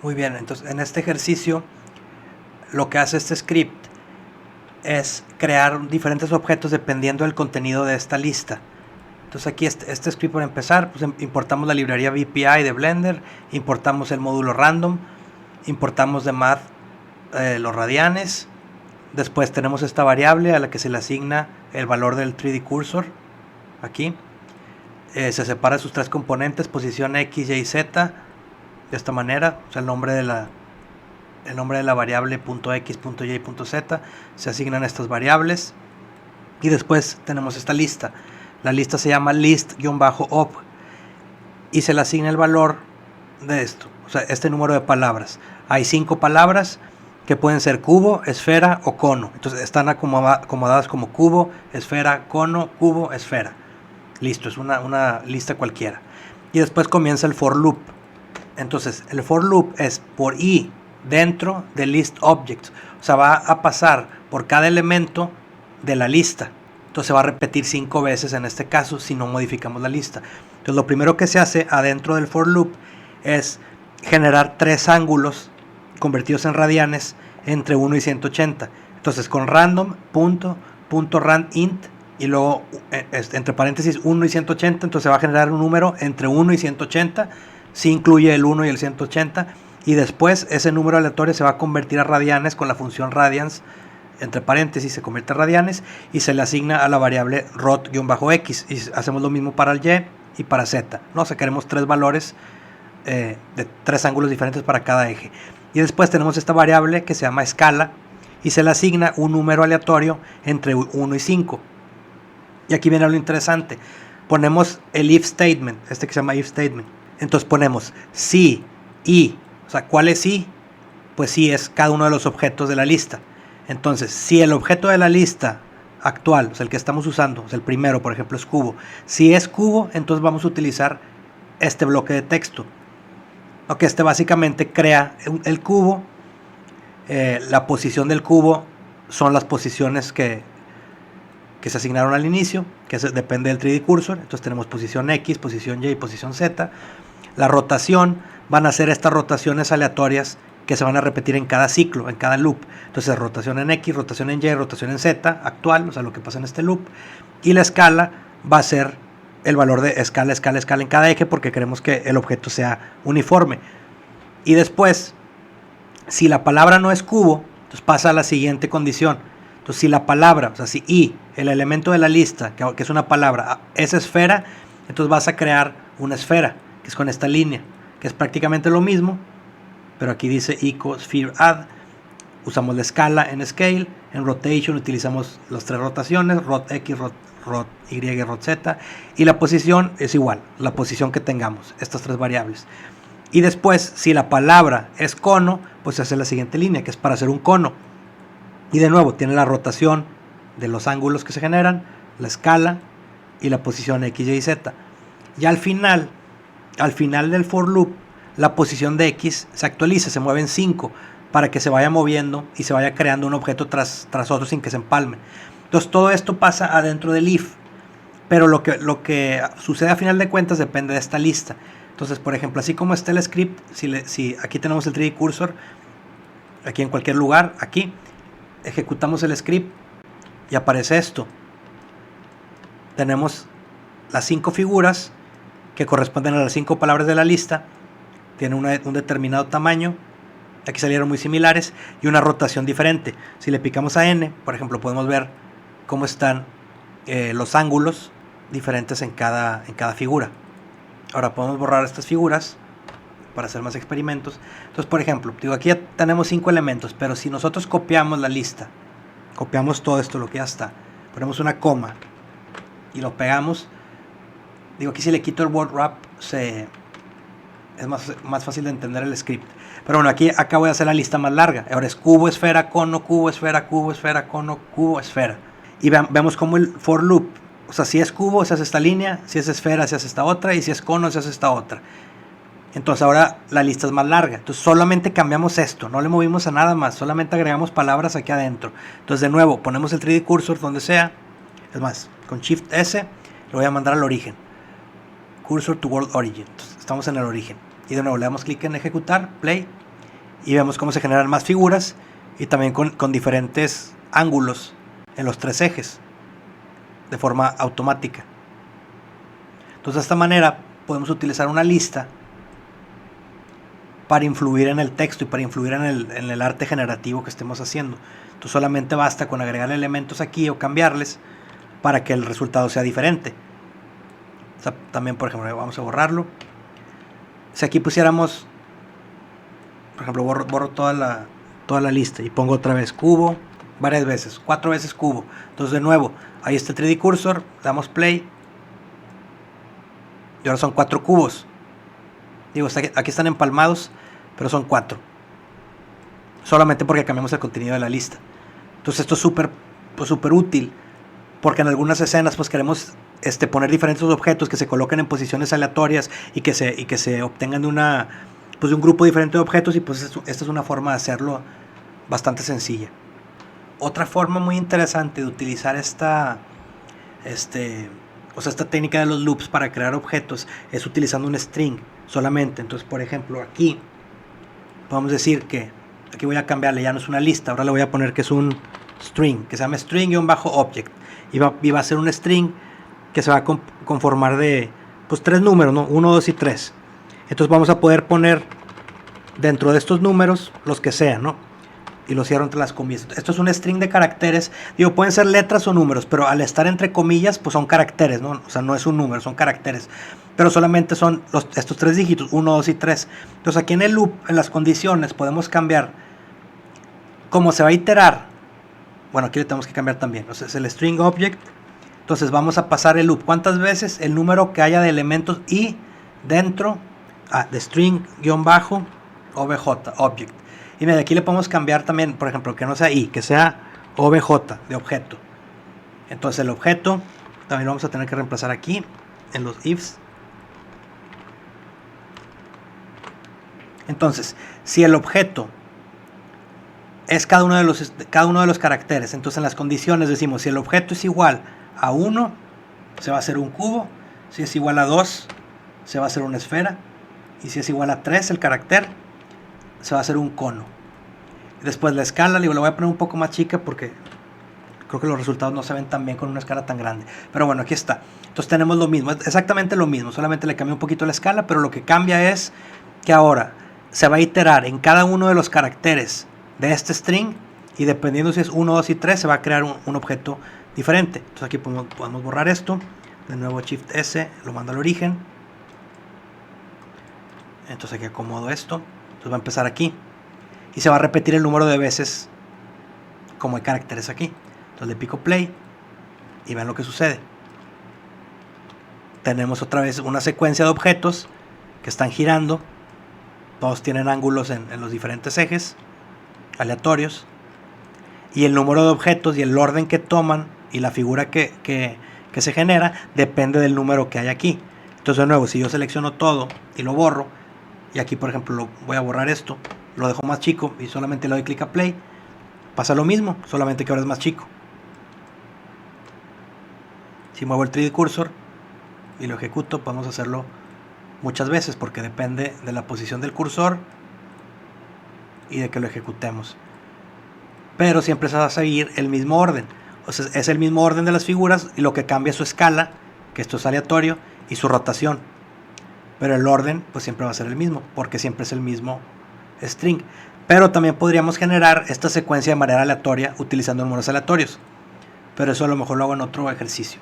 Muy bien, entonces en este ejercicio lo que hace este script es crear diferentes objetos dependiendo del contenido de esta lista. Entonces aquí este script, para empezar, pues importamos la librería VPI de Blender, importamos el módulo random, importamos de math los radianes. Después tenemos esta variable a la que se le asigna el valor del 3D cursor. Aquí se separa sus tres componentes, posición X, Y, Z, de esta manera. O sea, el nombre de la variable .x, .y, .z, se asignan estas variables. Y después tenemos esta lista. La lista se llama list-op y se le asigna el valor de esto, o sea, este número de palabras. Hay 5 palabras que pueden ser cubo, esfera o cono. Entonces están acomodadas como cubo, esfera, cono, cubo, esfera. Listo, es una lista cualquiera. Y después comienza el for loop. Entonces el for loop es por i dentro del list object. O sea, va a pasar por cada elemento de la lista. Entonces se va a repetir 5 veces en este caso si no modificamos la lista. Entonces lo primero que se hace adentro del for loop es generar 3 ángulos convertidos en radianes entre 1 y 180. Entonces con random, .randint y luego entre paréntesis 1 y 180, entonces se va a generar un número entre 1 y 180, si incluye el 1 y el 180, y después ese número aleatorio se va a convertir a radianes con la función radians, entre paréntesis se convierte a radianes y se le asigna a la variable rot-x, y hacemos lo mismo para el y y para z, ¿no? O sea, queremos 3 valores de 3 ángulos diferentes para cada eje. Y después tenemos esta variable que se llama escala y se le asigna un número aleatorio entre 1 y 5. Y aquí viene lo interesante. Ponemos el if statement, que se llama if statement. Entonces ponemos si y, o sea, ¿cuál es si? Pues si es cada uno de los objetos de la lista. Entonces, si el objeto de la lista actual, o sea, el que estamos usando, o sea, el primero, por ejemplo, es cubo. Si es cubo, entonces vamos a utilizar este bloque de texto. Ok, básicamente crea el cubo. La posición del cubo son las posiciones que se asignaron al inicio, que depende del 3D cursor. Entonces tenemos posición X, posición Y y posición Z. La rotación, van a ser estas rotaciones aleatorias que se van a repetir en cada ciclo, en cada loop. Entonces rotación en X, rotación en Y, rotación en Z actual, o sea, lo que pasa en este loop. Y la escala va a ser el valor de escala en cada eje, porque queremos que el objeto sea uniforme. Y después, si la palabra no es cubo, entonces pasa a la siguiente condición. Entonces, si la palabra, o sea, si i, el elemento de la lista, que es una palabra, es esfera, entonces vas a crear una esfera, que es con esta línea, que es prácticamente lo mismo, pero aquí dice equal sphere add. Usamos la escala en scale, en rotation utilizamos las 3 rotaciones, rot x, rot y, rot z, y la posición es igual, la posición que tengamos, estas 3 variables. Y después, si la palabra es cono, pues se hace la siguiente línea, que es para hacer un cono. Y de nuevo, tiene la rotación de los ángulos que se generan, la escala y la posición X, Y y Z. Y al final del for loop, la posición de X se actualiza, se mueve en 5 para que se vaya moviendo y se vaya creando un objeto tras otro sin que se empalme. Entonces todo esto pasa adentro del if, pero lo que sucede a final de cuentas depende de esta lista. Entonces, por ejemplo, así como está el script, si aquí tenemos el 3D cursor, aquí en cualquier lugar, aquí, ejecutamos el script y aparece esto. Tenemos las 5 figuras que corresponden a las 5 palabras de la lista, tiene un determinado tamaño, aquí salieron muy similares, y una rotación diferente. Si le picamos a N, por ejemplo, podemos ver cómo están los ángulos diferentes en cada figura. Ahora podemos borrar estas figuras para hacer más experimentos. Entonces, por ejemplo, aquí ya tenemos 5 elementos, pero si nosotros copiamos la lista, copiamos todo esto, lo que ya está, ponemos una coma y lo pegamos, aquí si le quito el word wrap es más fácil de entender el script. Pero bueno, aquí acabo de hacer la lista más larga. Ahora es cubo, esfera, cono, cubo, esfera, cono, cubo, esfera. Y vemos cómo el for loop, o sea, si es cubo se hace esta línea, si es esfera se hace esta otra, y si es cono se hace esta otra. Entonces ahora la lista es más larga. Entonces solamente cambiamos esto, no le movimos a nada más, solamente agregamos palabras aquí adentro. Entonces de nuevo ponemos el 3D cursor donde sea. Es más, con Shift S lo voy a mandar al origen. Cursor to world origin. Entonces, estamos en el origen. Y de nuevo le damos clic en ejecutar, play, y vemos cómo se generan más figuras y también con diferentes ángulos en los 3 ejes de forma automática. Entonces de esta manera podemos utilizar una lista para influir en el texto y para influir en el arte generativo que estemos haciendo. Entonces solamente basta con agregar elementos aquí o cambiarles para que el resultado sea diferente. O sea, también, por ejemplo, vamos a borrarlo. Si aquí pusiéramos, por ejemplo, borro toda la lista y pongo otra vez cubo, varias veces, 4 veces cubo. Entonces de nuevo, ahí está el 3D cursor, damos play y ahora son 4 cubos. Digo, aquí están empalmados, pero son 4. Solamente porque cambiamos el contenido de la lista. Entonces esto es súper útil, porque en algunas escenas pues queremos poner diferentes objetos que se coloquen en posiciones aleatorias y que se obtengan de un grupo diferente de objetos, y pues esta es una forma de hacerlo bastante sencilla. Otra forma muy interesante de utilizar esta técnica de los loops para crear objetos es utilizando un string solamente. Entonces, por ejemplo, aquí podemos decir que aquí voy a cambiarle, ya no es una lista, ahora le voy a poner que es un string, que se llama string-object, y va a ser un string que se va a conformar de pues 3 números, ¿no? 1, 2 y 3. Entonces vamos a poder poner dentro de estos números los que sean, ¿no? Y lo cierro entre las comillas. Esto es un string de caracteres. Digo, pueden ser letras o números, pero al estar entre comillas, pues son caracteres, ¿no? O sea, no es un número, son caracteres. Pero solamente son estos 3 dígitos, 1, 2 y 3. Entonces aquí en el loop, en las condiciones, podemos cambiar cómo se va a iterar. Bueno, aquí le tenemos que cambiar también. Entonces el string object. Entonces vamos a pasar el loop. ¿Cuántas veces? El número que haya de elementos y dentro de string-obj, object. Y mira, aquí le podemos cambiar también, por ejemplo, que no sea i, que sea obj, de objeto. Entonces el objeto también lo vamos a tener que reemplazar aquí en los ifs. Entonces, si el objeto es cada uno de los caracteres, entonces en las condiciones decimos, si el objeto es igual a 1, se va a hacer un cubo. Si es igual a 2, se va a hacer una esfera. Y si es igual a 3 el carácter, se va a hacer un cono. Después la escala, lo voy a poner un poco más chica porque creo que los resultados no se ven tan bien con una escala tan grande. Pero bueno, aquí está. Entonces tenemos lo mismo, exactamente lo mismo, solamente le cambia un poquito la escala, pero lo que cambia es que ahora se va a iterar en cada uno de los caracteres de este string, y dependiendo si es 1, 2 y 3, se va a crear un objeto diferente. Entonces aquí podemos borrar esto. De nuevo Shift S, lo mando al origen. Entonces aquí acomodo esto. Entonces va a empezar aquí. Y se va a repetir el número de veces como hay caracteres aquí. Entonces le pico play y vean lo que sucede. Tenemos otra vez una secuencia de objetos que están girando. Todos tienen ángulos en los diferentes ejes aleatorios. Y el número de objetos y el orden que toman y la figura que se genera depende del número que hay aquí. Entonces de nuevo, si yo selecciono todo y lo borro, y aquí por ejemplo voy a borrar esto, lo dejo más chico y solamente le doy clic a play, pasa lo mismo, solamente que ahora es más chico. Si muevo el 3D cursor y lo ejecuto, podemos hacerlo muchas veces porque depende de la posición del cursor y de que lo ejecutemos. Pero siempre se va a seguir el mismo orden. O sea, es el mismo orden de las figuras, y lo que cambia es su escala, que esto es aleatorio, y su rotación. Pero el orden pues siempre va a ser el mismo, porque siempre es el mismo string. Pero también podríamos generar esta secuencia de manera aleatoria utilizando números aleatorios. Pero eso a lo mejor lo hago en otro ejercicio.